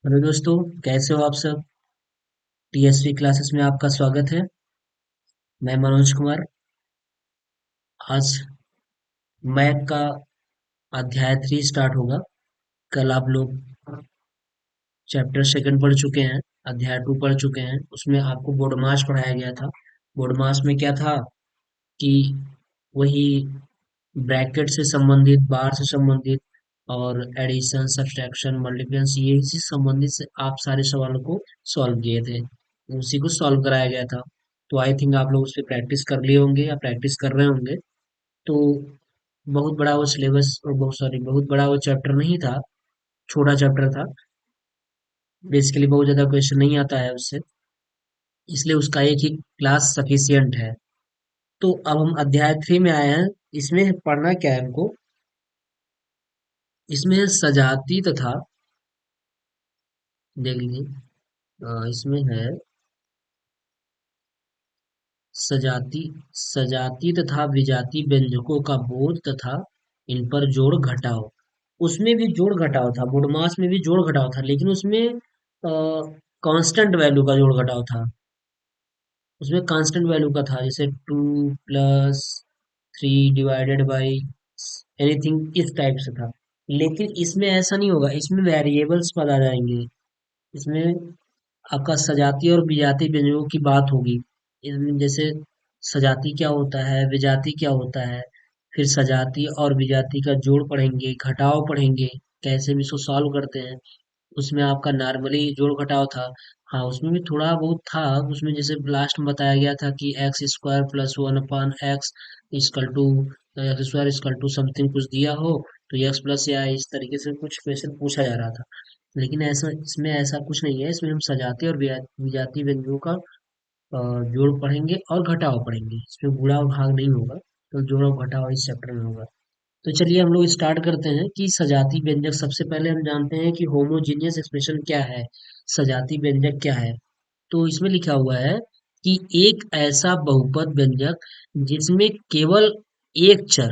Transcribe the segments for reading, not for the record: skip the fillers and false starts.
Hello दोस्तों, कैसे हो आप सब। टीएसवी क्लासेस में आपका स्वागत है। मैं मनोज कुमार। आज मैथ का अध्याय 3 स्टार्ट होगा। कल आप लोग चैप्टर सेकंड पढ़ चुके हैं, अध्याय 2 पढ़ चुके हैं। उसमें आपको बोर्ड मास पढ़ाया गया था। बोर्ड मास में क्या था कि वही ब्रैकेट से संबंधित, बार से संबंधित और एडिशन, सब्सट्रैक्शन, मल्टीप्लिकेशन, ये से संबंधित से आप सारे सवालों को सॉल्व किए थे। उसी को सॉल्व कराया गया था। तो आई थिंक आप लोग उस पर प्रैक्टिस कर लिए होंगे या प्रैक्टिस कर रहे होंगे। तो बहुत बड़ा वो सिलेबस, और बहुत बड़ा वो चैप्टर नहीं था, छोटा चैप्टर था। बेसिकली बहुत ज्यादा क्वेश्चन नहीं आता है उससे, इसलिए उसका एक ही क्लास सफिशियंट है। तो अब हम अध्याय 3 में आए हैं। इसमें पढ़ना क्या है हमको। इसमें सजाती तथा, देख लीजिए, इसमें है सजाती सजाती तथा विजाती व्यंजकों का बोध तथा इन पर जोड़ घटाव। उसमें भी जोड़ घटाव था, गुणमास में भी जोड़ घटाव था, लेकिन उसमें कांस्टेंट वैल्यू का जोड़ घटाव था। उसमें कांस्टेंट वैल्यू का था, जैसे 2 + 3 डिवाइडेड बाई एनीथिंग, इस टाइप से था। लेकिन इसमें ऐसा नहीं होगा, इसमें वेरिएबल्स पद आ जाएंगे। इसमें आपका सजाती और विजाती व्यंजकों की बात होगी। इसमें जैसे सजाती क्या होता है, विजाती क्या होता है, फिर सजाती और विजाती का जोड़ पढ़ेंगे, घटाव पढ़ेंगे, कैसे भी इसको सॉल्व करते हैं। उसमें आपका नॉर्मली जोड़ घटाव था। हाँ, उसमें भी थोड़ा बहुत था। उसमें जैसे लास्ट में बताया गया था कि x² + 1/x equal to x² equal to something कुछ दिया हो, तो x प्लस या इस तरीके से कुछ क्वेश्चन पूछा जा रहा था। लेकिन ऐसा, इसमें ऐसा कुछ नहीं है। इसमें हम सजाती और विजाती व्यंजकों का जोड़ पढ़ेंगे और घटाव पढ़ेंगे। इसमें गुणा और भाग नहीं होगा, तो जोड़ और घटाव इस चैप्टर में होगा। तो चलिए हम लोग स्टार्ट करते हैं कि सजाती व्यंजक। सबसे पहले हम जानते हैं कि होमोजीनियस एक्सप्रेशन क्या है, सजाती व्यंजक क्या है। तो इसमें लिखा हुआ है कि एक ऐसा बहुपद व्यंजक जिसमें केवल एक चर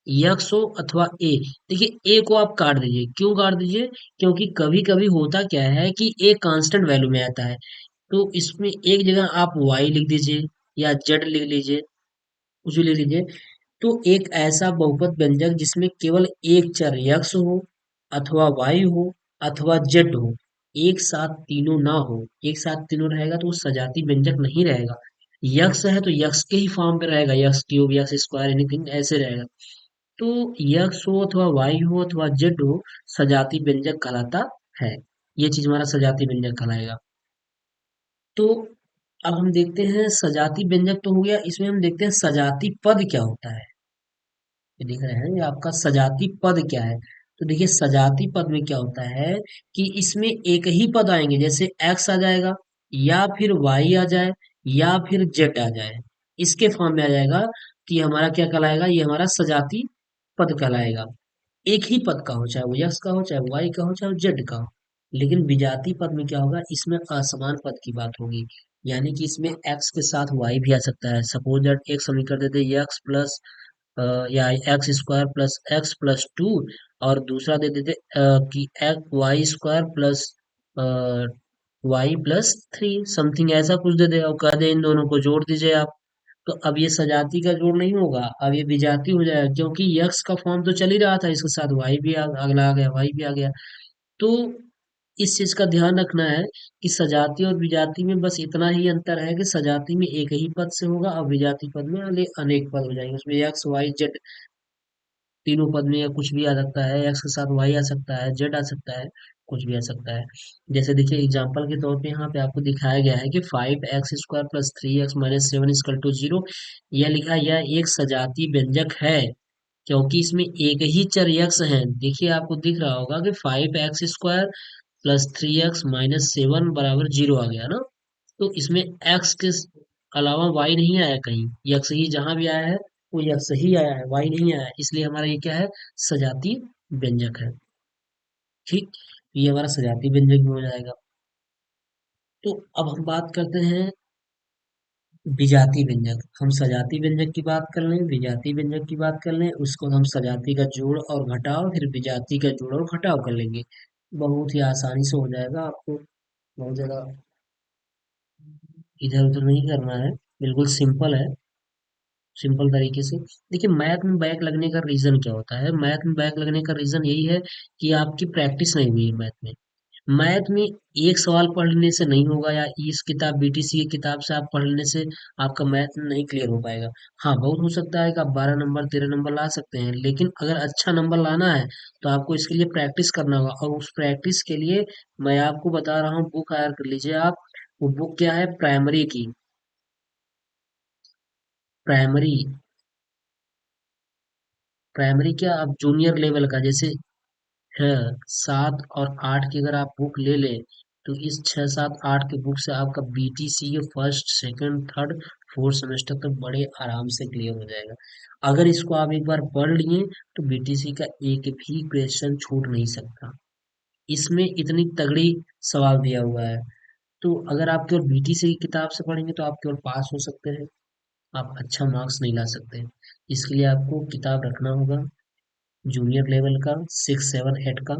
यक्स हो अथवा ए। देखिए, ए को आप काट दीजिए। क्यों काट दीजिए? क्योंकि कभी कभी होता क्या है कि ए कांस्टेंट वैल्यू में आता है। तो इसमें एक जगह आप वाई लिख दीजिए या जेड लिख लीजिए, कुछ भी लिख लीजिए। तो एक ऐसा बहुपद व्यंजक जिसमें केवल एक चर यक्स हो अथवा वाई हो अथवा जेड हो, एक साथ तीनों ना हो। एक साथ तीनों रहेगा तो वो सजाती व्यंजक नहीं रहेगा। यक्स है तो यक्स के ही फॉर्म पे रहेगा, x cube, x square, anything ऐसे रहेगा। तो यक्स हो अथवा वाई हो अथवा जेड हो, सजाती व्यंजक कहलाता है। ये चीज हमारा सजाती व्यंजक कहलाएगा। तो अब हम देखते हैं सजाती व्यंजक तो हो गया। इसमें हम देखते हैं सजाती पद क्या होता है। ये दिख रहे हैं, ये आपका सजाती पद क्या है। तो देखिए, सजाती पद में क्या होता है कि इसमें एक ही पद आएंगे, जैसे एक्स आ जाएगा या फिर वाई आ जाए या फिर जेड आ जाए। इसके फॉर्म में आ जाएगा कि हमारा क्या कहलाएगा, ये हमारा सजाती पद कहलाएगा। एक ही पद का हो, चाहे वो यक्स का हो, चाहे वाई का हो, चाहे वो जेड का हो। लेकिन विजातीय पद में क्या होगा, इसमें असमान पद की बात होगी। यानी कि इसमें एक्स के साथ वाई भी आ सकता है। सपोज दैट एक समीकरण देते एक्स प्लस या x² + x + 2, और दूसरा दे देते कि y² + y + 3, समथिंग ऐसा कुछ दे दे और कह दे इन दोनों को जोड़ दीजिए आप। तो अब ये सजाती का जोड़ नहीं होगा, अब ये विजाती हो जाएगा, क्योंकि यक्स का फॉर्म तो चल ही रहा था, इसके साथ वाई भी अगला आ गया, वाई भी आ गया। तो इस चीज का ध्यान रखना है कि सजाती और विजाती में बस इतना ही अंतर है कि सजाती में एक ही पद से होगा और विजाती पद में अनेक पद हो जाएंगे। उसमें एक्स वाई जेड तीनों पद में या कुछ भी आ सकता है, एक्स के साथ वाई आ सकता है, जेड आ सकता है, कुछ भी आ सकता है। जैसे देखिए, एग्जांपल के तौर पे यहाँ पे आपको दिखाया गया है कि 5x² + 3x - 7 = 0। यह लिखा, यह एक सजाती व्यंजक है क्योंकि इसमें एक ही चर यक्स है। देखिए, आपको दिख रहा होगा कि 5x² + 3x - 7 = 0 आ गया ना। तो इसमें एक्स के अलावा वाई नहीं आया कहीं, यक्स ही जहां भी आया है वो यक्स ही आया है, वाई नहीं आया है। इसलिए हमारा ये क्या है, सजाती व्यंजक है। ठीक, ये हमारा सजाती व्यंजक में हो जाएगा। तो अब हम बात करते हैं विजाती व्यंजक। हम सजाती व्यंजक की बात कर लें, विजाती व्यंजक की बात कर लें, उसको हम सजाती का जोड़ और घटाव, फिर विजाती का जोड़ और घटाव कर लेंगे। बहुत ही आसानी से हो जाएगा आपको। बहुत ज़्यादा इधर उधर नहीं करना है। बिल्कुल सिंपल है। सिंपल तरीके से। देखिए, मैथ में बैक लगने का रीजन क्या होता है? मैथ में बैक लगने का रीजन यही है कि आपकी प्रैक्टिस नहीं हुई है मैथ में। मैथ में एक सवाल पढ़ लेने से नहीं होगा, या इस किताब बीटीसी की किताब से आप पढ़ लेने से आपका मैथ नहीं क्लियर हो पाएगा। हाँ, बहुत हो सकता है कि आप 12 नंबर 13 नंबर ला सकते हैं, लेकिन अगर अच्छा नंबर लाना है तो आपको इसके लिए प्रैक्टिस करना होगा। और उस प्रैक्टिस के लिए मैं आपको बता रहा हूँ, बुक हायर कर लीजिए आप। वो बुक क्या है? प्राइमरी की। प्राइमरी। प्राइमरी क्या, आप जूनियर लेवल का, जैसे है 7 और 8 की अगर आप बुक ले लें, तो इस 6 7 8 के बुक से आपका बीटीसी के first second third fourth semester तक बड़े आराम से क्लियर हो जाएगा। अगर इसको आप एक बार पढ़ लिए तो बीटीसी का एक भी क्वेश्चन छूट नहीं सकता। इसमें इतनी तगड़ी सवाल दिया हुआ है। तो अगर आप केवल बीटीसी की किताब से पढ़ेंगे तो आप केवल पास हो सकते हैं, आप अच्छा मार्क्स नहीं ला सकते। इसके लिए आपको किताब रखना होगा जूनियर लेवल का, 6 7 8 का।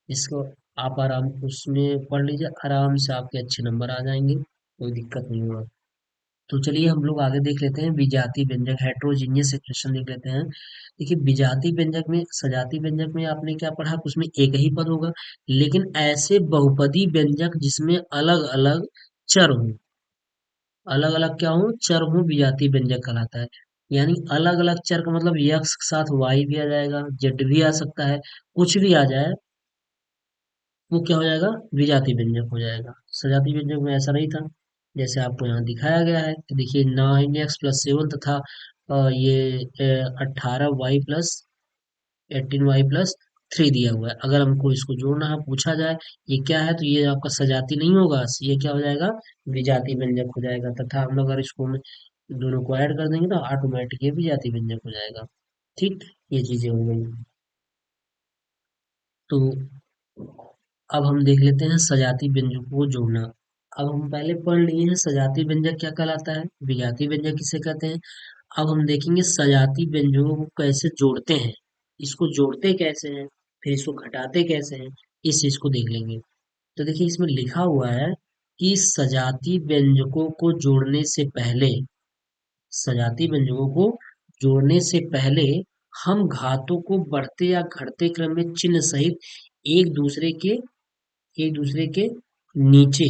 इसको आप आराम उसमें पढ़ लीजिए, आराम से आपके अच्छे नंबर आ जाएंगे, कोई दिक्कत नहीं होगा। तो चलिए हम लोग आगे देख लेते हैं विजातीय व्यंजक, हेट्रोजीनियस एक्सप्रेशन देख लेते हैं। देखिए, विजातीय व्यंजक में, सजातीय व्यंजक में आपने क्या पढ़ा? उसमें एक ही पद होगा, लेकिन ऐसे बहुपदी व्यंजक जिसमें अलग अलग चर हों, अलग अलग क्या हो, चर हो, विजातीय व्यंजक कहलाता है। यानी अलग अलग चर का मतलब यक्स के साथ वाई भी आ जाएगा, जेड भी आ सकता है, कुछ भी आ जाए, वो क्या हो जाएगा? विजातीय व्यंजक हो जाएगा। सजातीय व्यंजक में ऐसा नहीं था, जैसे आपको यहाँ दिखाया गया है कि देखिए 9x+7 तथा ये 18y+18y+3 दिया हुआ है। अगर हमको इसको जोड़ना है, पूछा जाए ये क्या है, तो ये आपका सजाती नहीं होगा, ये क्या हो जाएगा? विजातीय व्यंजक हो जाएगा। तथा हम लोग अगर इसको में दोनों को ऐड कर देंगे तो ऑटोमेटिक ये विजातीय व्यंजक हो जाएगा। ठीक, ये चीजें हो गई। तो अब हम देख लेते हैं सजाती व्यंजकों को जोड़ना। अब हम पहले पढ़ लिए हैं सजाती व्यंजक क्या कहलाता है, विजातीय व्यंजक किसे कहते हैं। अब हम देखेंगे सजाती व्यंजकों को कैसे जोड़ते हैं, इसको जोड़ते कैसे हैं, फिर इसको घटाते कैसे हैं, इस चीज को देख लेंगे। तो देखिए, इसमें लिखा हुआ है कि सजाती व्यंजकों को जोड़ने से पहले, सजाती व्यंजकों को जोड़ने से पहले हम घातों को बढ़ते या घटते क्रम में चिन्ह सहित एक दूसरे के एक दूसरे के नीचे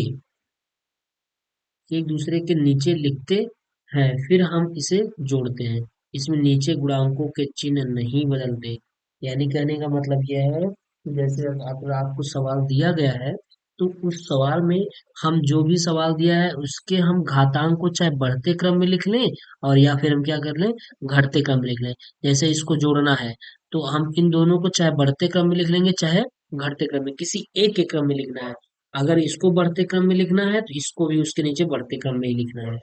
एक दूसरे के नीचे लिखते हैं, फिर हम इसे जोड़ते हैं। इसमें नीचे गुणांकों के चिन्ह नहीं बदलते। यानी कहने का मतलब यह है कि जैसे आपको सवाल दिया गया है, तो उस सवाल में हम जो भी सवाल दिया है उसके हम घातांक को चाहे बढ़ते क्रम में लिख लें, और या फिर हम क्या कर लें, घटते क्रम में लिख लें। जैसे इसको जोड़ना है तो हम इन दोनों को चाहे बढ़ते क्रम में लिख लेंगे, चाहे घटते क्रम में, किसी एक के क्रम में लिखना है। अगर इसको बढ़ते क्रम में लिखना है तो इसको भी उसके नीचे बढ़ते क्रम में ही लिखना है,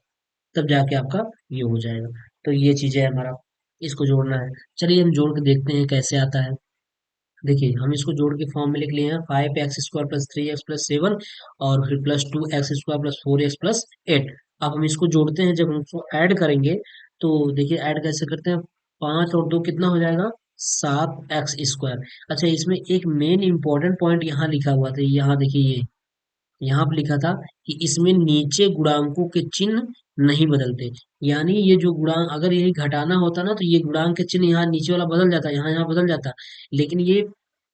तब जाके आपका ये हो जाएगा। तो ये चीजें है हमारा, इसको जोड़ना है। चलिए हम जोड़ के देखते हैं कैसे आता है। देखिए, हम इसको जोड़ के फॉर्म में लिख लिए हैं, 5x² + 3x+7, और फिर +2x² + 4x+8। अब हम इसको जोड़ते हैं, जब हम इसको ऐड करेंगे तो देखिए ऐड कैसे करते हैं। 5 और 2 कितना हो जाएगा? 7x²। अच्छा, इसमें एक मेन इंपॉर्टेंट पॉइंट यहाँ लिखा हुआ था, यहाँ देखिए, ये यहाँ पे लिखा था कि इसमें नीचे गुणांकों के चिन्ह नहीं बदलते। यानी ये जो गुणांक, अगर यही घटाना होता ना, तो ये गुणांक के चिन्ह यहाँ नीचे वाला बदल जाता, यहाँ यहाँ बदल जाता। लेकिन ये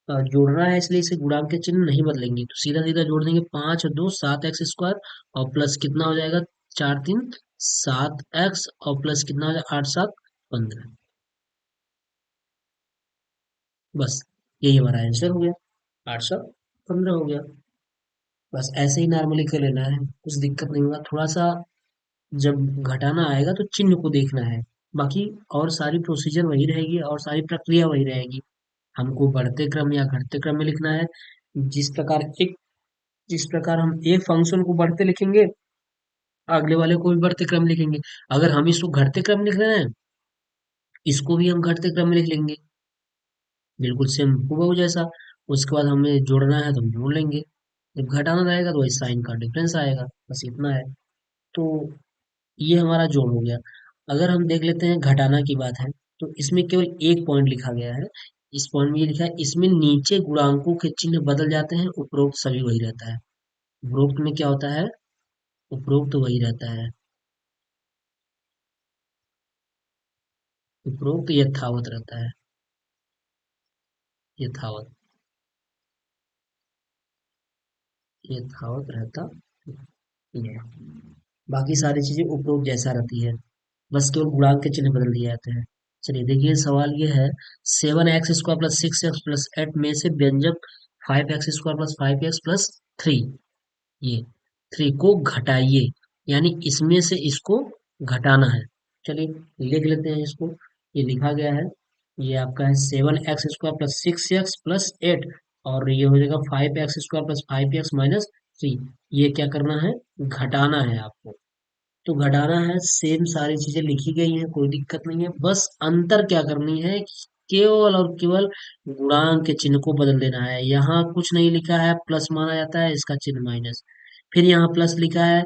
जोड़ना है, इसलिए इसे गुणांक के चिन्ह नहीं बदलेंगे, तो सीधा सीधा जोड़ देंगे। 5 और 2 7x², और प्लस कितना हो जाएगा? 4 3 7x, और प्लस कितना हो जाएगा? 8 7 15। बस, यही हमारा आंसर हो गया, 8 7 15 हो गया। बस ऐसे ही नॉर्मली कर लेना है, कुछ दिक्कत नहीं होगा। थोड़ा सा जब घटाना आएगा तो चिन्ह को देखना है, बाकी और सारी प्रोसीजर वही रहेगी और सारी प्रक्रिया वही रहेगी। हमको बढ़ते क्रम या घटते क्रम में लिखना है। जिस प्रकार एक जिस प्रकार हम एक फंक्शन को बढ़ते लिखेंगे, अगले वाले को भी बढ़ते क्रम लिखेंगे। अगर हम इसको घटते क्रम लिख रहे हैं, इसको भी हम घटते क्रम में लिख लेंगे, बिल्कुल सेम हूबहू जैसा। उसके बाद हमें जोड़ना है तो हम जोड़ लेंगे, जब घटाना रहेगा तो वही साइन का डिफरेंस आएगा, बस इतना है। तो ये हमारा जोड़ हो गया। अगर हम देख लेते हैं घटाना की बात है, तो इसमें केवल एक पॉइंट लिखा गया है। इस पॉइंट में ये लिखा है, इसमें नीचे गुणांकों के चिन्ह बदल जाते हैं, उपरोक्त सभी वही रहता है। उपरोक्त में क्या होता है? उपरोक्त वही रहता है। उपरोक्त यथावत रहता है। यथावत। यथावत रहता है। बाकी सारी चीजें उपरोक्त जैसा रहती है, बस केवल गुणांक के चिन्ह बदल दिए जाते हैं। चलिए देखिए, सवाल ये है, 7x² प्लस 6x प्लस 8 में से व्यंजक 5x² प्लस 5x प्लस 3, ये 3 को घटाइए, यानी इसमें से इसको घटाना है। चलिए लिख लेते हैं इसको। ये लिखा गया है, ये आपका है 7x² प्लस 6x प्लस 8, और ये हो जाएगा 5x² प्लस 5x माइनस 3। ये क्या करना है? घटाना है आपको। तो घटाना है, सेम सारी चीजें लिखी गई हैं, कोई दिक्कत नहीं है, बस अंतर क्या करनी है, केवल और केवल गुणांक के चिन्ह को बदल देना है। यहाँ कुछ नहीं लिखा है, प्लस माना जाता है, इसका चिन्ह माइनस। फिर यहाँ प्लस लिखा है,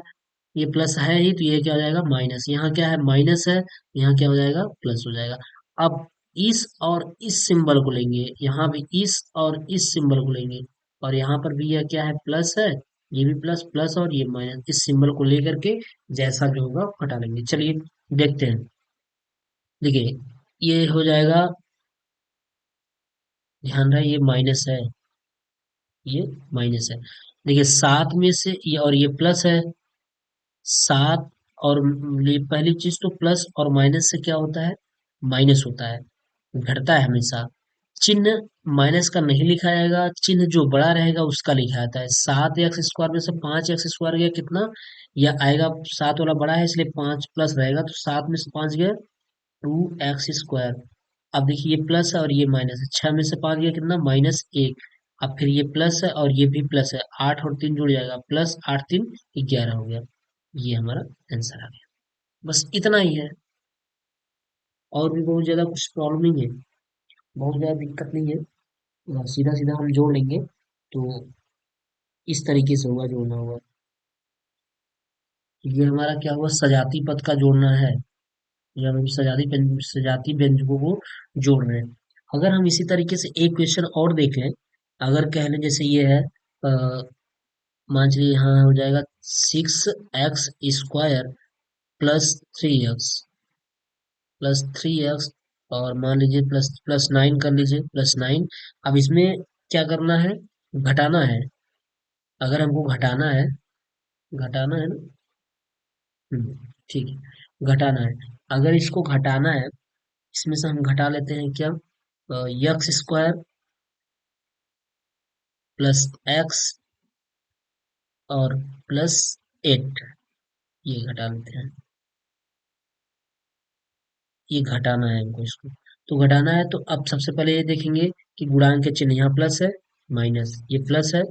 ये प्लस है ही, तो ये क्या हो जाएगा? माइनस। यहाँ क्या है? माइनस है, यहाँ क्या हो जाएगा? प्लस हो जाएगा। अब इस और इस सिंबल को लेंगे, यहाँ भी इस और इस सिंबल को लेंगे, और यहाँ पर भी यह क्या है? प्लस है, ये भी प्लस, प्लस और ये माइनस, इस सिंबल को लेकर के जैसा जो होगा वो हटा लेंगे। चलिए देखते हैं। देखिए ये हो जाएगा, ध्यान रहे ये माइनस है, ये माइनस है। देखिए 7 में से ये, और ये प्लस है, 7 और ये पहली चीज तो प्लस और माइनस से क्या होता है? माइनस होता है, घटता है हमेशा। चिन्ह माइनस का नहीं लिखा जाएगा, चिन्ह जो बड़ा रहेगा उसका लिखा जाता है। 7x² में से 5x² गया कितना? यह आएगा, 7 वाला बड़ा है इसलिए 5 प्लस रहेगा, तो 7 में से 5 गया 2x²। अब देखिए ये प्लस है और ये माइनस है, 6 में से 5 गया कितना? -1। अब फिर ये प्लस है और ये भी प्लस है, 8 और 3 जुड़ जाएगा, प्लस 8 3 11 हो गया। ये हमारा आंसर आ गया। बस इतना ही है, और भी बहुत ज्यादा कुछ प्रॉब्लम नहीं है, बहुत ज्यादा दिक्कत नहीं है, सीधा सीधा हम जोड़ लेंगे। तो इस तरीके से होगा, जोड़ना होगा। ये हमारा क्या हुआ? सजाती पद का जोड़ना है, या हम सजाती व्यंजकों को जोड़ रहे हैं। अगर हम इसी तरीके से एक क्वेश्चन और देखें, अगर कह लें जैसे ये है, मान चलिए यहाँ हो जाएगा 6x² प्लस 3x और मान लीजिए प्लस प्लस 9 कर लीजिए, +9। अब इसमें क्या करना है? घटाना है। अगर हमको घटाना है, घटाना है ना, ठीक है, घटाना है। अगर इसको घटाना है, इसमें से हम घटा लेते हैं क्या? x² प्लस एक्स और +8, ये घटा लेते हैं। ये घटाना है हमको इसको। तो घटाना है, तो अब सबसे पहले ये देखेंगे कि गुणांक के चिन्ह, यहाँ प्लस है, माइनस, ये प्लस है,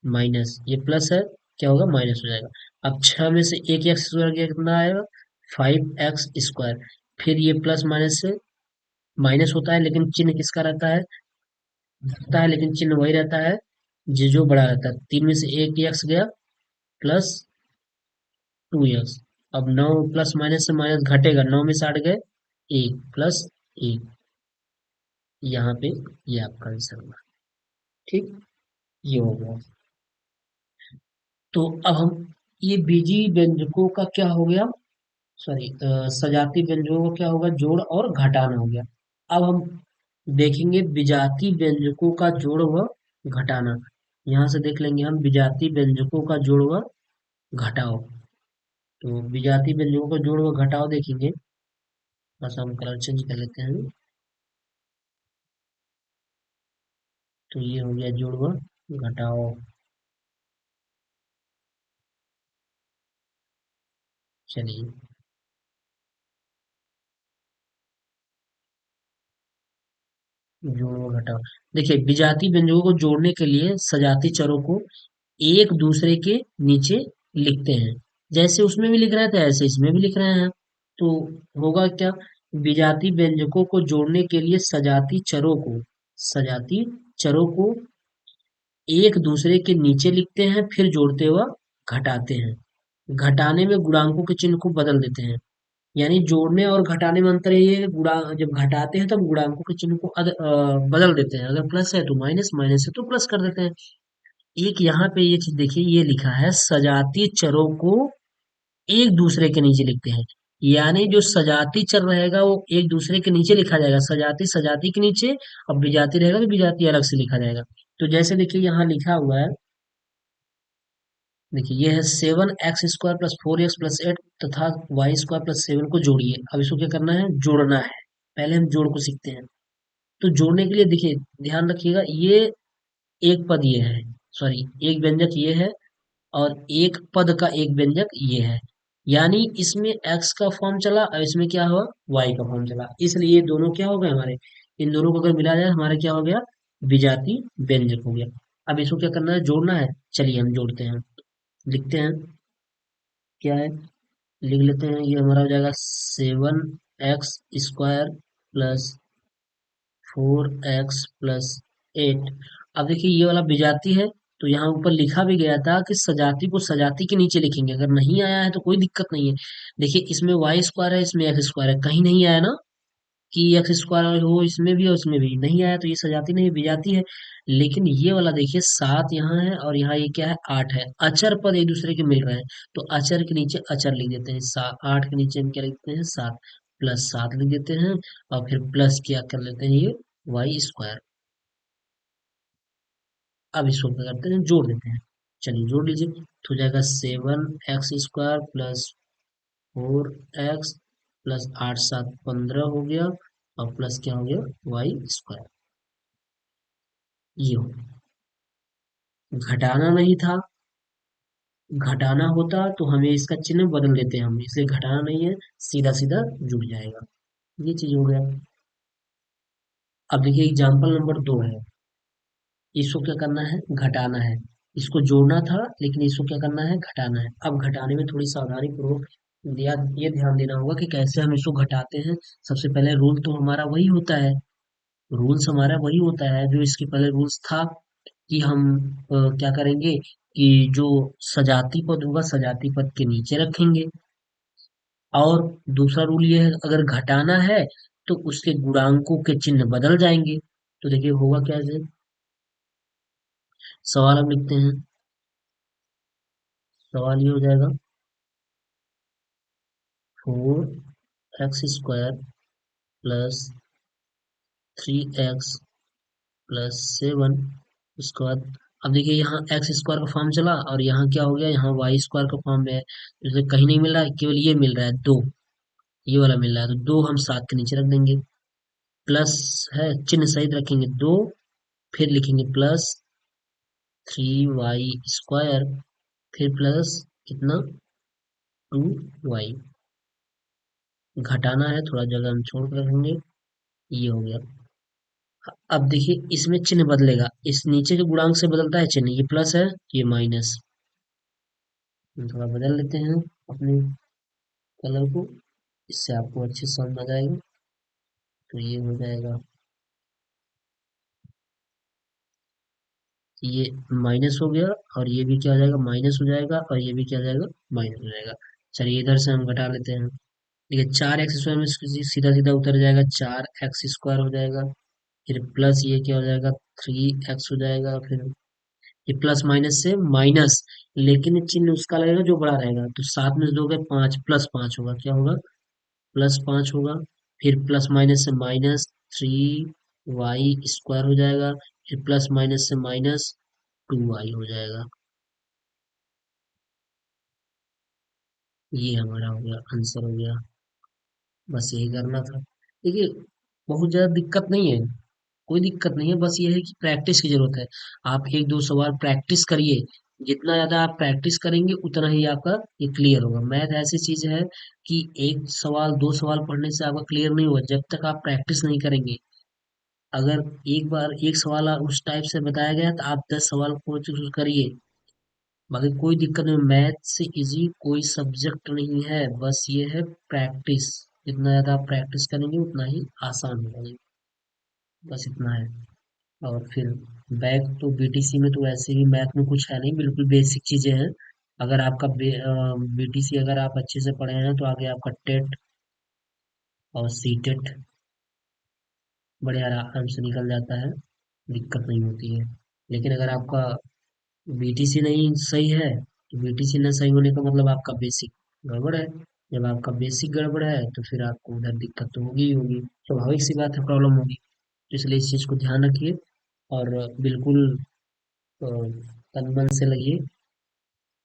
माइनस, ये प्लस है, क्या होगा? माइनस हो जाएगा। अब 6 में से एक एक्स स्क्वायर गया कितना आएगा? 5x²। फिर ये प्लस माइनस से माइनस होता है, लेकिन चिन्ह किसका रहता है? होता है, लेकिन चिन्ह वही रहता है जो बड़ा रहता है। 3 में से एक एक्स गया, +2x। अब 9 प्लस माइनस से माइनस घटेगा, 9 में से 8 गए, 1 +1। यहाँ पे ये आपका आंसर होगा। ठीक, ये हो गया। तो अब हम, ये बीजी व्यंजकों का क्या हो गया? सॉरी, सजाती व्यंजकों का क्या होगा? जोड़ और घटाना हो गया। अब हम देखेंगे विजाती व्यंजकों का जोड़ व घटाना। यहाँ से देख लेंगे हम विजाती व्यंजकों का जोड़ व घटाओ। तो विजाती व्यंजकों का जोड़ व घटाओ देखेंगे, बस हम कलर चेंज कर लेते हैं। तो ये हो गया जोड़ व घटाओ। चलिए, जोड़ व घटाओ। देखिए विजाती व्यंजकों को जोड़ने के लिए सजाती चरों को एक दूसरे के नीचे लिखते हैं। जैसे उसमें भी लिख रहे थे ऐसे इसमें भी लिख रहे हैं। तो होगा क्या? विजाती व्यंजकों को जोड़ने के लिए सजाती चरों को एक दूसरे के नीचे लिखते हैं, फिर जोड़ते हुए घटाते हैं। घटाने में गुणांकों के चिन्ह को बदल देते हैं। यानी जोड़ने और घटाने में अंतर ये है, गुणा जब घटाते हैं तब गुणांकों के चिन्ह को बदल देते हैं, अगर प्लस है तो माइनस, माइनस है तो प्लस कर देते हैं। एक यहाँ पे ये चीज देखिए, ये लिखा है सजातीय चरों को एक दूसरे के नीचे लिखते हैं। यानी जो सजाती चर रहेगा वो एक दूसरे के नीचे लिखा जाएगा, सजाती सजाती के नीचे, और विजाती रहेगा तो विजाती अलग से लिखा जाएगा। तो जैसे देखिए यहाँ लिखा हुआ है, देखिए ये है 7x² प्लस 4x+8 तथा y² प्लस 7 को जोड़िए। अब इसको क्या करना है, जोड़ना है। पहले हम जोड़ को सीखते हैं। तो जोड़ने के लिए देखिए, ध्यान रखिएगा, ये एक पद ये है, सॉरी एक व्यंजक ये है, और एक पद का एक व्यंजक ये है। यानी इसमें x का फॉर्म चला और इसमें क्या हुआ, y का फॉर्म चला, इसलिए ये दोनों क्या हो गए हमारे, इन दोनों को अगर मिला जाए हमारे क्या हो गया, विजाती व्यंजक हो गया। अब इसको क्या करना है, जोड़ना है। चलिए हम जोड़ते हैं, लिखते हैं, क्या है, लिख लेते हैं, ये हमारा हो जाएगा 7x² प्लस 4x+8। अब देखिए ये वाला विजाती है, तो यहाँ ऊपर लिखा भी गया था कि सजाती को सजाती के नीचे लिखेंगे, अगर नहीं आया है तो कोई दिक्कत नहीं है। देखिए इसमें y² है, इसमें x² है, कहीं नहीं आया ना कि x² हो, इसमें भी और इसमें भी नहीं आया, तो ये सजाती नहीं विजाती है। लेकिन ये वाला देखिए 7 यहाँ है और यहाँ ये क्या है, 8 है, अचर पद एक दूसरे के मिल रहे हैं, तो अचर के नीचे अचर लिख देते हैं, 8 के नीचे हम क्या लिखते हैं, 7, प्लस 7 लिख देते हैं, और फिर प्लस क्या कर लेते हैं, ये y²। अब इसको क्या करते हैं, जोड़ देते हैं। चलिए जोड़ लीजिए, तो हो जाएगा 7x² प्लस 4x प्लस 8 7 15 हो गया, और प्लस क्या हो गया, y²। ये हो, घटाना नहीं था, घटाना होता तो हमें इसका चिन्ह बदल देते हैं हम, इसलिए घटाना नहीं है, सीधा सीधा जुड़ जाएगा। ये चीज हो गया। अब देखिए एग्जाम्पल नंबर 2 है, इसको क्या करना है, घटाना है। इसको जोड़ना था लेकिन इसको क्या करना है, घटाना है। अब घटाने में थोड़ी सावधानी पूर्वक ये ध्यान देना होगा कि कैसे हम इसको घटाते हैं। सबसे पहले रूल तो हमारा वही होता है, रूल्स हमारा वही होता है जो इसके पहले रूल्स था, कि हम क्या करेंगे, कि जो सजाती पद होगा सजाती पद के नीचे रखेंगे। और दूसरा रूल ये है, अगर घटाना है तो उसके गुणांकों के चिन्ह बदल जाएंगे। तो देखिए होगा कैसे, सवाल हम लिखते हैं। सवाल ये हो जाएगा 4x² प्लस 3x+7। उसके बाद अब देखिए यहाँ x² का फॉर्म चला और यहाँ क्या हो गया, यहाँ y² का फॉर्म है, इसलिए कहीं नहीं मिल रहा है, केवल ये मिल रहा है, दो, ये वाला मिल रहा है, तो दो हम 7 के नीचे रख देंगे। प्लस है, चिन्ह सहित रखेंगे दो, फिर लिखेंगे प्लस 3y², फिर प्लस कितना, 2y। घटाना है, थोड़ा जगह हम छोड़ कर रखेंगे। ये हो गया। अब देखिए इसमें चिन्ह बदलेगा, इस नीचे के गुणांक से बदलता है चिन्ह, ये प्लस है, ये माइनस। हम थोड़ा बदल लेते हैं अपने कलर को, इससे आपको अच्छे से समझ आ जाएगा। तो ये हो जाएगा, ये माइनस हो गया, और ये भी क्या हो जाएगा, माइनस हो जाएगा, और ये भी क्या हो जाएगा, माइनस हो जाएगा। चलिए इधर से हम घटा लेते हैं। देखिए 4x² में सीधा सीधा उतर जाएगा, 4x² हो जाएगा, फिर प्लस ये क्या हो जाएगा, 3x हो जाएगा, फिर ये प्लस माइनस से माइनस, लेकिन चिन्ह उसका लगेगा जो बड़ा रहेगा, तो 7 में से 2 गए 5, +5 होगा, क्या होगा, +5 होगा। फिर प्लस माइनस से माइनस 3y² हो जाएगा, फिर प्लस माइनस से माइनस 2y हो जाएगा। ये हमारा हो गया, आंसर हो गया। बस यही करना था। देखिए बहुत ज़्यादा दिक्कत नहीं है, कोई दिक्कत नहीं है, बस ये है कि प्रैक्टिस की जरूरत है। आप एक दो सवाल प्रैक्टिस करिए, जितना ज्यादा आप प्रैक्टिस करेंगे उतना ही आपका ये क्लियर होगा। मैथ ऐसी चीज है कि एक सवाल दो सवाल पढ़ने से आपका क्लियर नहीं होगा जब तक आप प्रैक्टिस नहीं करेंगे। अगर एक बार एक सवाल उस टाइप से बताया गया तो आप 10 सवाल को करिए, बाकी कोई दिक्कत नहीं। मैथ से इजी कोई सब्जेक्ट नहीं है, बस ये है प्रैक्टिस, जितना ज्यादा आप प्रैक्टिस करेंगे उतना ही आसान होगा, बस इतना है। और फिर बैक तो बीटीसी में तो वैसे भी मैथ में कुछ है नहीं, बिल्कुल बेसिक चीजें हैं। अगर आपका बीटीसी अगर आप अच्छे से पढ़े हैं तो आगे आपका टेट और सीटेट बड़े आराम से निकल जाता है, दिक्कत नहीं होती है। लेकिन अगर आपका बीटीसी नहीं सही है, तो बीटीसी न सही होने का मतलब आपका बेसिक गड़बड़ है। जब आपका बेसिक गड़बड़ है तो फिर आपको उधर दिक्कत तो होगी ही होगी, स्वाभाविक सी बात है, प्रॉब्लम होगी। तो इसलिए इस चीज़ को ध्यान रखिए और बिल्कुल तन मन से लगिए,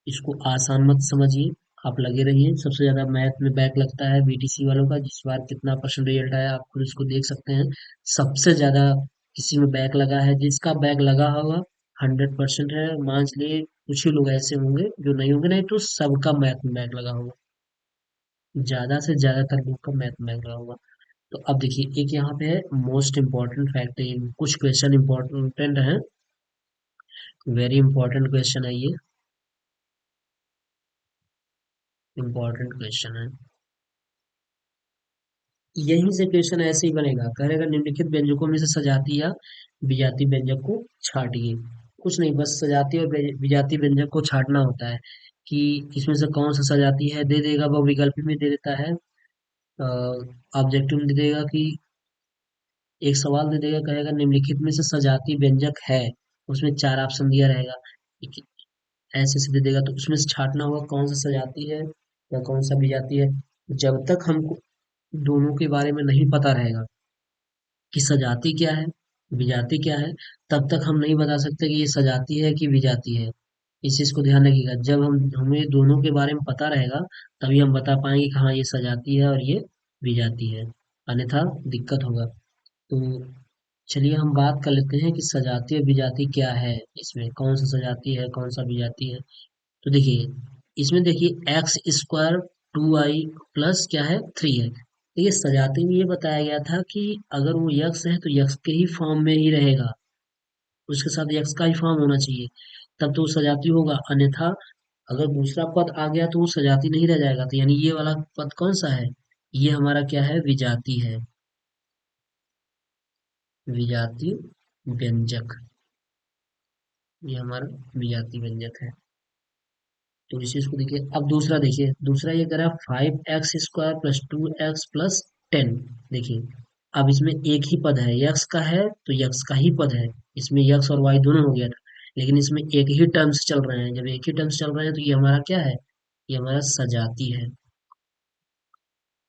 इसको आसान मत समझिए, आप लगे रहिए। सबसे ज्यादा मैथ में बैक लगता है बीटीसी वालों का, जिस बार कितना परसेंट रिजल्ट आया आप खुद इसको देख सकते हैं। सबसे ज्यादा किसी में बैक लगा है, जिसका बैक लगा होगा 100% है, मान लिए कुछ ही लोग ऐसे होंगे जो नहीं होंगे, नहीं तो सबका मैथ में बैक लगा होगा, ज्यादा से ज्यादातर लोग का मैथ में बैक लगा होगा। तो अब देखिए, एक यहाँ पे है मोस्ट इम्पोर्टेंट फैक्ट, कुछ क्वेश्चन इम्पोर्टेंट है, वेरी इंपॉर्टेंट क्वेश्चन है ये, इम्पोर्टेंट क्वेश्चन है। यहीं से क्वेश्चन ऐसे ही बनेगा, कहेगा निम्नलिखित व्यंजकों में से सजाती या विजातीय व्यंजक को छांटिए। कुछ नहीं, बस सजाती और विजातीय व्यंजक को छांटना होता है कि इसमें से कौन सा सजाती है, दे देगा वो विकल्प में दे देता है, ऑब्जेक्टिव में दे देगा कि एक सवाल दे देगा, कहेगा निम्नलिखित में से सजाती व्यंजक है, उसमें चार ऑप्शन दिया रहेगा, कि ऐसे से दे देगा, तो उसमें से छांटना होगा कौन सा सजाती है या कौन सा विजाती है। जब तक हमको दोनों के बारे में नहीं पता रहेगा कि सजाती क्या है, विजाती क्या है, तब तक हम नहीं बता सकते कि ये सजाती है कि विजाती है। इस चीज को ध्यान रखिएगा, जब हम हमें दोनों के बारे में पता रहेगा, तभी हम बता पाएंगे कि हाँ ये सजाती है और ये विजाती है, अन्यथा दिक्कत होगा। तो चलिए हम बात कर लेते हैं कि सजाती और विजाती क्या है, इसमें कौन सा सजाती है कौन सा विजाती है। तो देखिए, इसमें देखिए एक्स स्क्वायर 2i प्लस क्या है 3 है। देखिए सजाती में ये बताया गया था कि अगर वो यक्स है तो यक्स के ही फॉर्म में ही रहेगा, उसके साथ यक्स का ही फॉर्म होना चाहिए, तब तो वो सजाती होगा, अन्यथा अगर दूसरा पद आ गया तो वो सजाती नहीं रह जाएगा। तो यानी ये वाला पद कौन सा है, ये हमारा क्या है, विजाती है, विजाती व्यंजक, ये हमारा विजाती व्यंजक है। तो इस चीज को देखिए, अब दूसरा देखिए, दूसरा ये करा 5x² प्लस 2x प्लस 10। देखिए अब इसमें एक ही पद है, यक्स का है तो यक्स का ही पद है, इसमें यक्स और वाई दोनों हो गया था, लेकिन इसमें एक ही टर्म्स चल रहे हैं। जब एक ही टर्म्स चल रहे हैं तो ये हमारा क्या है, ये हमारा सजाती है,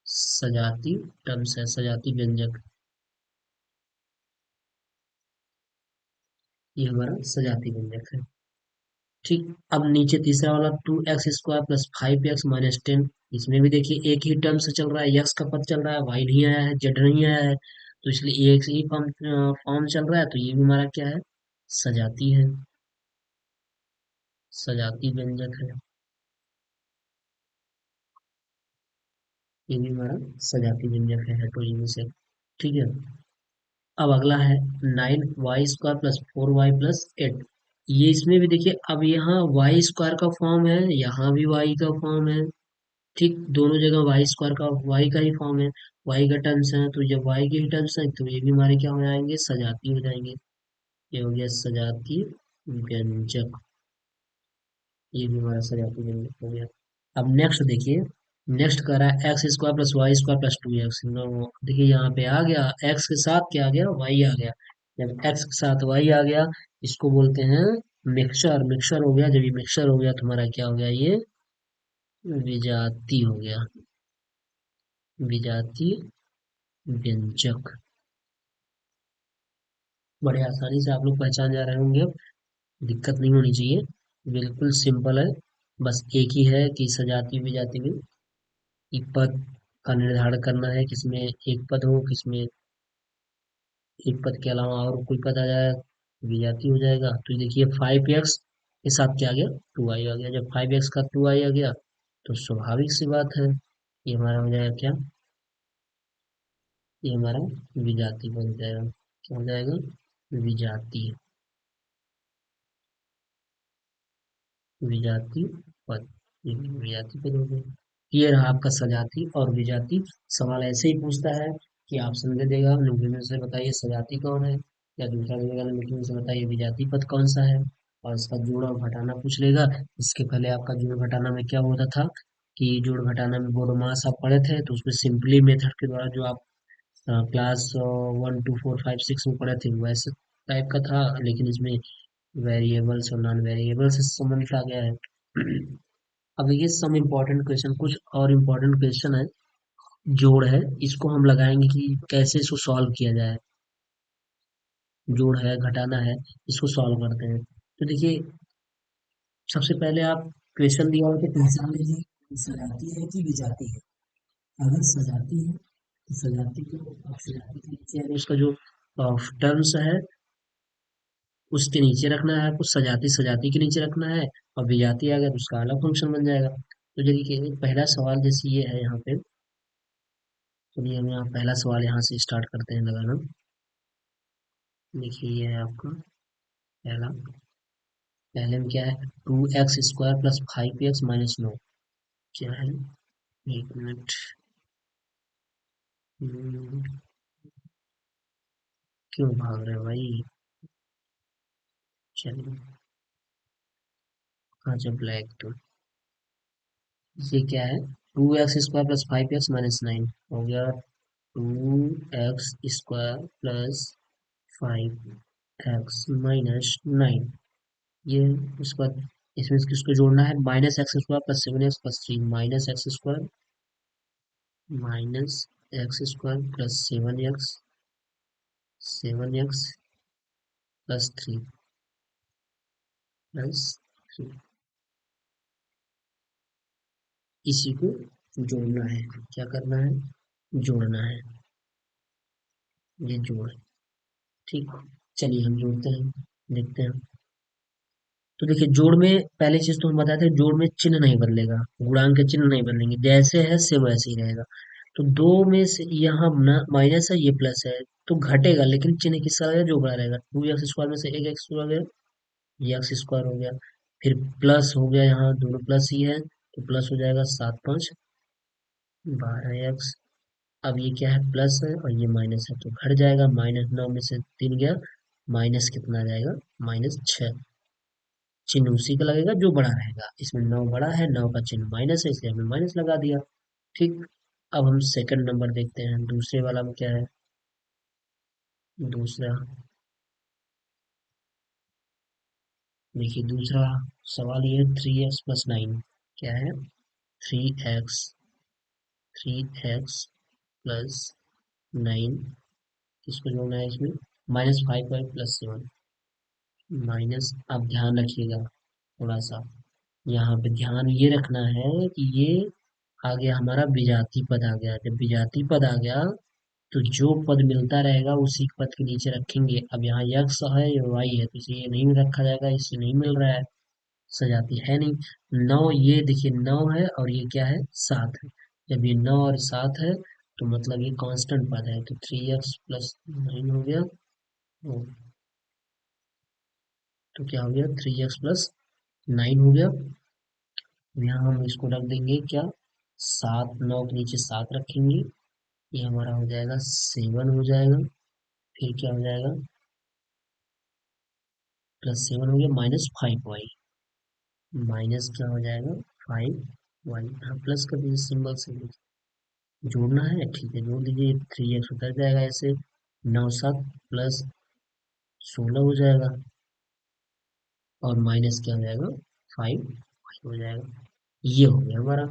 सजाती टर्म्स है, सजाती व्यंजक, ये हमारा सजाती व्यंजक है। ठीक, अब नीचे तीसरा वाला 2x² प्लस 5x माइनस 10, इसमें भी देखिए एक ही टर्म से चल रहा है, यक्स का पद चल रहा है, वाई नहीं आया है, जेड नहीं आया है, तो इसलिए एक ही फॉर्म फॉर्म चल रहा है, तो ये भी हमारा क्या है, सजाती है, सजाती व्यंजक है, ये भी हमारा सजाती व्यंजक है हेट्रोजीनियस से। ठीक है, अब अगला है 9y² प्लस 4y प्लस 8। ये इसमें भी देखिए, अब यहाँ वाई स्क्वायर का फॉर्म है, यहाँ भी वाई का फॉर्म है, ठीक दोनों जगह वाई स्क्वायर का वाई का ही फॉर्म है, वाई का टर्म्स है, तो जब वाई के ही टर्म्स है तो ये भी हमारे क्या हो जाएंगे, सजाती हो जाएंगे, ये हो गया सजाती व्यंजक, ये भी हमारा सजाती व्यंजक हो गया। अब नेक्स्ट देखिए, नेक्स्ट कर रहा है x² plus y² plus 2x। देखिए यहाँ पे आ गया x के साथ क्या आ गया, y आ गया, जब x के साथ y आ गया, इसको बोलते हैं मिक्सचर, मिक्सचर हो गया, जब ये मिक्सचर हो गया तो हमारा क्या हो गया, ये विजाती हो गया, विजाती व्यंजक। बड़े आसानी से आप लोग पहचान जा रहे होंगे अब, दिक्कत नहीं होनी चाहिए, बिल्कुल सिंपल है। बस एक ही है कि सजाती विजाती में एक पद का निर्धारण करना है, किसमें एक पद हो, किसमें एक पद के अलावा और कोई पद आ जाए, विजाती हो जाएगा। तो देखिए 5x के साथ क्या आ गया, 2i आ गया, जब 5x का 2i आ गया तो स्वाभाविक सी बात है, ये हमारा हो जाएगा क्या, ये हमारा विजाती बन जाएगा, क्या हो जाएगा, विजाती, विजाती पद, ये भी विजाती पद हो गए। ये रहा आपका सजाती और विजाती। सवाल ऐसे ही पूछता है कि ऑप्शन दे देगा, निम्न में से बताइए सजाती कौन है, या दूसरा दे देगा निम्न में से बताइए विजाती पद कौन सा है, और इसका जोड़ और घटाना पूछ लेगा। इसके पहले आपका जोड़ घटाना में क्या होता था, कि जोड़ घटाना में बोडोमास आप पढ़े थे, तो उसमें सिंपली मेथड के द्वारा जो आप क्लास 1 2 4 5 6 में पढ़े थे वैसे टाइप का था, लेकिन इसमें वेरिएबल्स और नॉन वेरिएबल से संबंधित आ गया है। अब देखिए सम इम्पोर्टेंट क्वेश्चन, कुछ और इम्पोर्टेंट क्वेश्चन है, जोड़ है, इसको हम लगाएंगे कि कैसे इसको सॉल्व किया जाए। जोड़ है, घटाना है, इसको सॉल्व करते हैं। तो देखिए सबसे पहले आप क्वेश्चन दिया हो कि पहचान लीजिए सजाती है कि विजाती है। अगर सजाती है तो सजाती को आप सजाती के नीचे यानी उसका जो टर्म्स है उसके नीचे रखना है आपको, सजाती सजाती के नीचे रखना है, और विजाती आ गया तो उसका अलग फंक्शन बन जाएगा। तो देखिए पहला सवाल जैसे ये है यहाँ पे, चलिए हम यहाँ पहला सवाल यहाँ से स्टार्ट करते हैं लगाना। देखिए ये है आपका पहला। पहले में क्या है, 2x² प्लस 5x-9 क्या है, एक मिनट। हम्म, क्यों भाग रहे हो भाई, चलिए। अच्छा ब्लैक, तो ये क्या है, 2x² प्लस 5x-9 हो गया, 2x² प्लस 5x-9, ये उसके बाद इसमें किसको जोड़ना है, -x² plus 7x plus 3, -x² plus 7x plus 3 plus 3, इसी को जोड़ना है। क्या करना है, जोड़ना है, ये जोड़, ठीक। चलिए हम जोड़ते हैं, देखते हैं। तो देखिए जोड़ में पहले चीज तो हम बताए थे, जोड़ में चिन्ह नहीं बदलेगा, गुणांक के चिन्ह नहीं बदलेंगे, जैसे है सेम वैसे ही रहेगा। तो दो में से यहाँ ना माइनस है, ये प्लस है, तो घटेगा, लेकिन चिन्ह किसका रहेगा, जो बड़ा रहेगा। 2x² में से एक एक्स हो गया, ये x² हो गया, फिर प्लस हो गया, यहाँ दोनों प्लस ही है, तो प्लस हो जाएगा 7×5 12x। अब ये क्या है, प्लस है और ये माइनस है, तो घट जाएगा, -9 में से 3 गया, माइनस कितना आ जाएगा, -6। चिन्ह उसी का लगेगा जो बड़ा रहेगा, इसमें 9 बड़ा है, 9 का चिन्ह माइनस है, इसलिए हमने माइनस लगा दिया, ठीक। अब हम सेकंड नंबर देखते हैं, दूसरे वाला में क्या है, दूसरा, देखिए दूसरा सवाल ये 3x+9 क्या है, 3x प्लस 9, किसको जोड़ना है इसमें, -5y+7, माइनस। अब ध्यान रखिएगा थोड़ा सा, यहाँ पे ध्यान ये रखना है कि ये आ गया हमारा विजाती पद आ गया, जब विजाती पद आ गया तो जो पद मिलता रहेगा उसी पद के नीचे रखेंगे। अब यहाँ यक्स है या वाई है, तो इसे ये नहीं रखा जाएगा, इससे नहीं मिल रहा है, सजाती है नहीं। 9, ये देखिए 9 है और ये क्या है, 7 है। जब ये 9 और 7 है तो मतलब ये कांस्टेंट पद है, तो 3x+9 हो गया। ओ, तो क्या हो गया, 3x+9 हो गया। यहाँ हम इसको रख देंगे क्या, 7, 9 के नीचे 7 रखेंगे, ये हमारा हो जाएगा 7 हो जाएगा। फिर क्या हो जाएगा, +7 हो गया, -5y, माइनस क्या हो जाएगा, 5y। हाँ प्लस का भी सिंबल से जोड़ना है, ठीक है जोड़ दीजिए, 3x उतर जाएगा ऐसे, 9 7 +16 हो जाएगा, और माइनस क्या हो जाएगा, 5y हो जाएगा। ये हो गया हमारा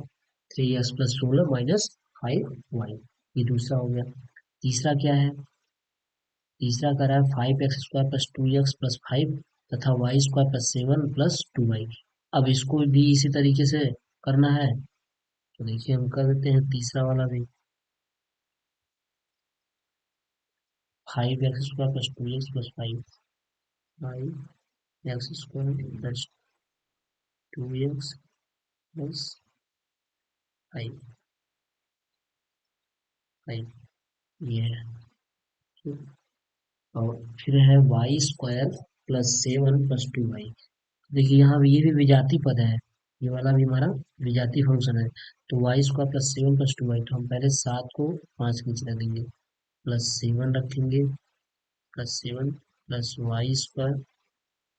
3x+16 -5y, ये दूसरा हो गया। तीसरा क्या है, तीसरा कह रहा है 5x² प्लस 2x प्लस 5 तथा y² प्लस 7 प्लस 2y। अब इसको भी इसी तरीके से करना है, तो देखिए हम कर देते हैं तीसरा वाला भी, 5x² plus 2x plus 5x² plus 2x plus 5 ये है, और फिर है y² प्लस 7 प्लस 2y। देखिए यहाँ भी ये भी विजातीय पद है, ये वाला भी हमारा विजातीय फंक्शन है। तो y² प्लस 7 प्लस 2y, तो हम पहले 7 को 5 के नीचे रख देंगे, +7 रखेंगे, +7 प्लस y²,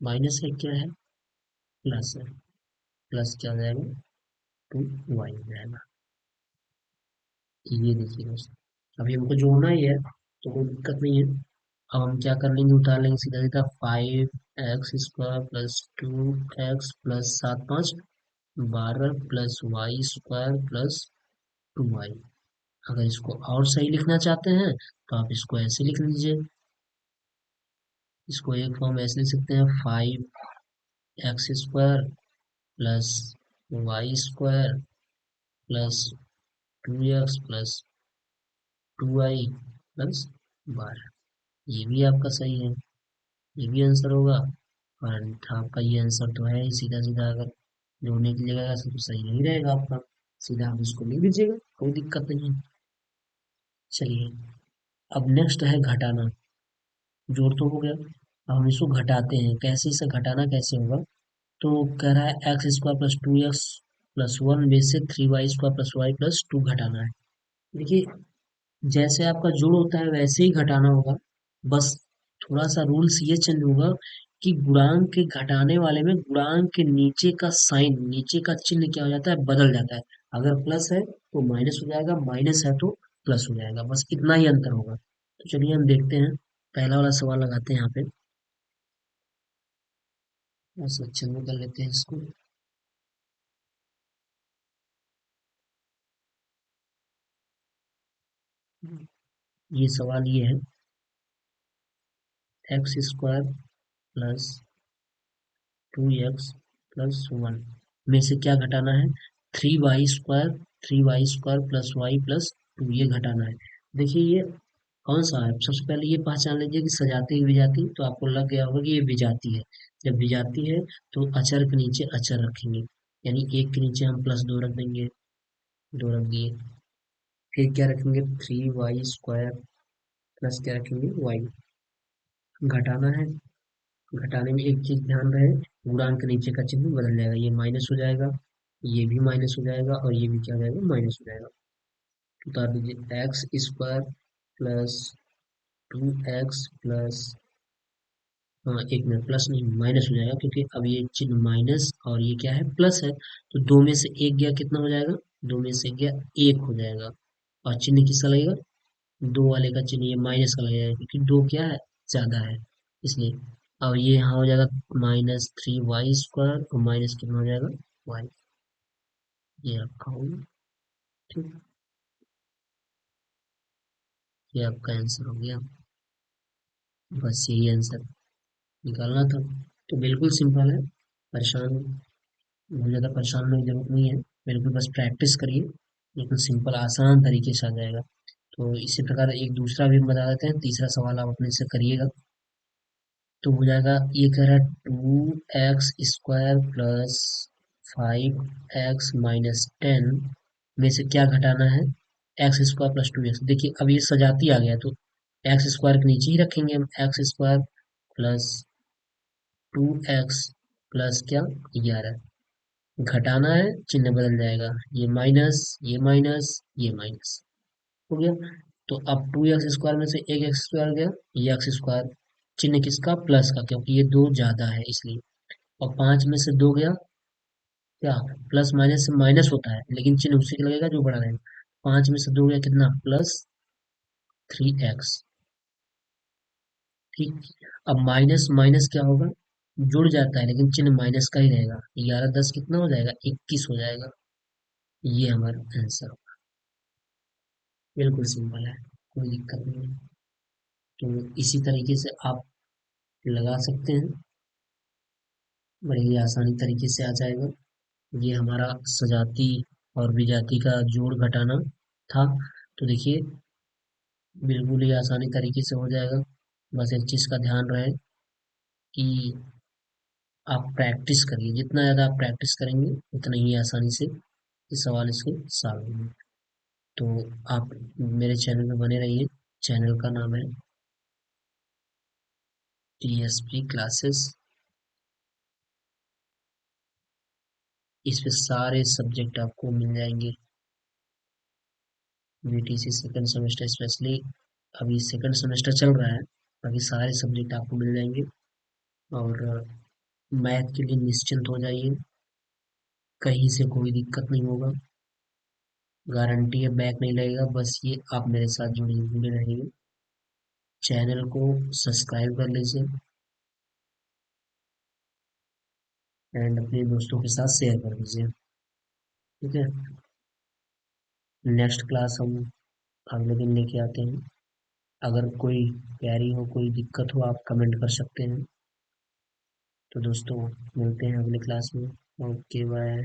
माइनस है क्या है, प्लस है, प्लस क्या हो जाएगा, टू वाई हो जाएगा। ये देखिए दोस्तों, अभी हमको जोड़ना ही है तो कोई दिक्कत नहीं है। अब हम क्या कर लेंगे, उतार लेंगे सीधा सीधा 5x² plus 2x plus 7×5 12 plus y² plus 2y। अगर इसको और सही लिखना चाहते हैं तो आप इसको ऐसे लिख लीजिए। इसको एक फॉर्म ऐसे लिख सकते हैं, 5x² plus y² plus 2x plus 2y plus 12। ये भी आपका सही है, ये भी आंसर होगा। और आपका ये आंसर तो है ही, सीधा सीधा अगर जोड़ने की जगह ऐसे तो सही नहीं रहेगा आपका। सीधा आप इसको लिख दीजिएगा, कोई दिक्कत नहीं है। चलिए, अब नेक्स्ट है घटाना। जोड़ तो हो गया, अब हम इसको घटाते हैं। कैसे इसे घटाना कैसे होगा, तो कह रहा है x² प्लस 2x प्लस 1 में से 3y² प्लस y प्लस 2 घटाना है। देखिए, जैसे आपका जोड़ होता है वैसे ही घटाना होगा, बस थोड़ा सा रूल्स ये चेंज होगा कि गुणांक के घटाने वाले में गुणांक के नीचे का साइन, नीचे का चिन्ह क्या हो जाता है, बदल जाता है। अगर प्लस है तो माइनस हो जाएगा, माइनस है तो प्लस हो जाएगा, बस इतना ही अंतर होगा। तो चलिए हम देखते हैं, पहला वाला सवाल लगाते हैं यहाँ पे। बस अच्छा में कर लेते हैं इसको। ये सवाल ये है, x² प्लस 2x प्लस 1 में से क्या घटाना है, 3y² 3y² plus y plus 2 ये घटाना है। देखिए ये कौन सा है, सबसे पहले ये पहचान लीजिए कि सजाती है विजाती, तो आपको लग गया होगा कि ये विजाती है। जब विजाती है तो अचर के नीचे अचर रखेंगे, यानी एक के नीचे हम प्लस 2 रख देंगे, 2 रख दिए। फिर क्या रखेंगे, 3y² प्लस क्या रखेंगे, y। घटाना है, घटाने में एक चीज ध्यान रहे, गुणांक के नीचे का चिन्ह बदल जाएगा, ये माइनस हो जाएगा, ये भी माइनस हो जाएगा और ये भी क्या हो जाएगा, माइनस हो जाएगा। तो उतार दीजिए, x² प्लस 2x प्लस, हाँ एक मिनट, प्लस नहीं माइनस हो जाएगा, क्योंकि अब ये चिन्ह माइनस और ये क्या है, प्लस है। तो दो में से एक गया, कितना हो जाएगा, दो में से गया एक हो जाएगा। और चिन्ह किसका लगेगा, दो वाले का चिन्ह ये माइनस का लगेगा, क्योंकि दो क्या है, ज्यादा है इसलिए। अब ये यहाँ हो जाएगा -3y² और माइनस कितना हो जाएगा, y। ये आपका होगा, ठीक। ये आपका आंसर हो गया। बस यही आंसर निकालना था। तो बिल्कुल सिंपल है, परेशान, बहुत ज़्यादा परेशान होने की जरूरत नहीं है। बिल्कुल बस प्रैक्टिस करिए, बिल्कुल सिंपल आसान तरीके से आ जाएगा। तो इसी प्रकार एक दूसरा भी हम बता देते हैं, तीसरा सवाल आप अपने से करिएगा। तो हो जाएगा, ये कह रहा है 2x² प्लस 5x-10 में से क्या घटाना है, x² प्लस 2x। देखिए अब ये सजाती आ गया, तो x² के नीचे ही रखेंगे हम, x² प्लस 2x प्लस क्या, 11। घटाना है, चिन्ह बदल जाएगा, ये माइनस, ये माइनस, ये माइनस हो गया। तो अब 2x² में से एक x² गया, ये x², चिन्ह किसका, प्लस का, क्योंकि ये दो ज्यादा है इसलिए। और 5 में से 2 गया, क्या, प्लस माइनस से माइनस होता है, लेकिन चिन्ह उसी का लगेगा जो बड़ा रहेगा। 5 में से 2 गया कितना, +3x। ठीक। अब माइनस माइनस क्या होगा, जुड़ जाता है लेकिन चिन्ह माइनस का ही रहेगा, 11×10 कितना हो जाएगा, 21 हो जाएगा। ये हमारा आंसर होगा। बिल्कुल सिंपल है, कोई दिक्कत नहीं है। तो इसी तरीके से आप लगा सकते हैं, बड़े ही आसानी तरीके से आ जाएगा। ये हमारा सजाती और विजाती का जोड़ घटाना था। तो देखिए बिल्कुल ही आसानी तरीके से हो जाएगा। बस एक चीज़ का ध्यान रहे कि आप प्रैक्टिस करिए, जितना ज़्यादा आप प्रैक्टिस करेंगे उतना ही आसानी से ये सवाल इसके सॉल्व होंगे। तो आप मेरे चैनल में बने रहिए। चैनल का नाम है TSP क्लासेस। इस पे सारे सब्जेक्ट आपको मिल जाएंगे, BTC सेकंड सेमेस्टर स्पेशली, अभी सेकंड सेमेस्टर चल रहा है, अभी सारे सब्जेक्ट आपको मिल जाएंगे। और मैथ के लिए निश्चिंत हो जाइए, कहीं से कोई दिक्कत नहीं होगा, गारंटी है, बैक नहीं लगेगा। बस ये आप मेरे साथ जुड़े जुड़े रहिए, चैनल को सब्सक्राइब कर लीजिए एंड अपने दोस्तों के साथ शेयर कर दीजिए। ठीक है, नेक्स्ट क्लास हम अगले दिन लेके आते हैं। अगर कोई क्वेरी हो, कोई दिक्कत हो, आप कमेंट कर सकते हैं। तो दोस्तों, मिलते हैं अगली क्लास में। Okay, bye.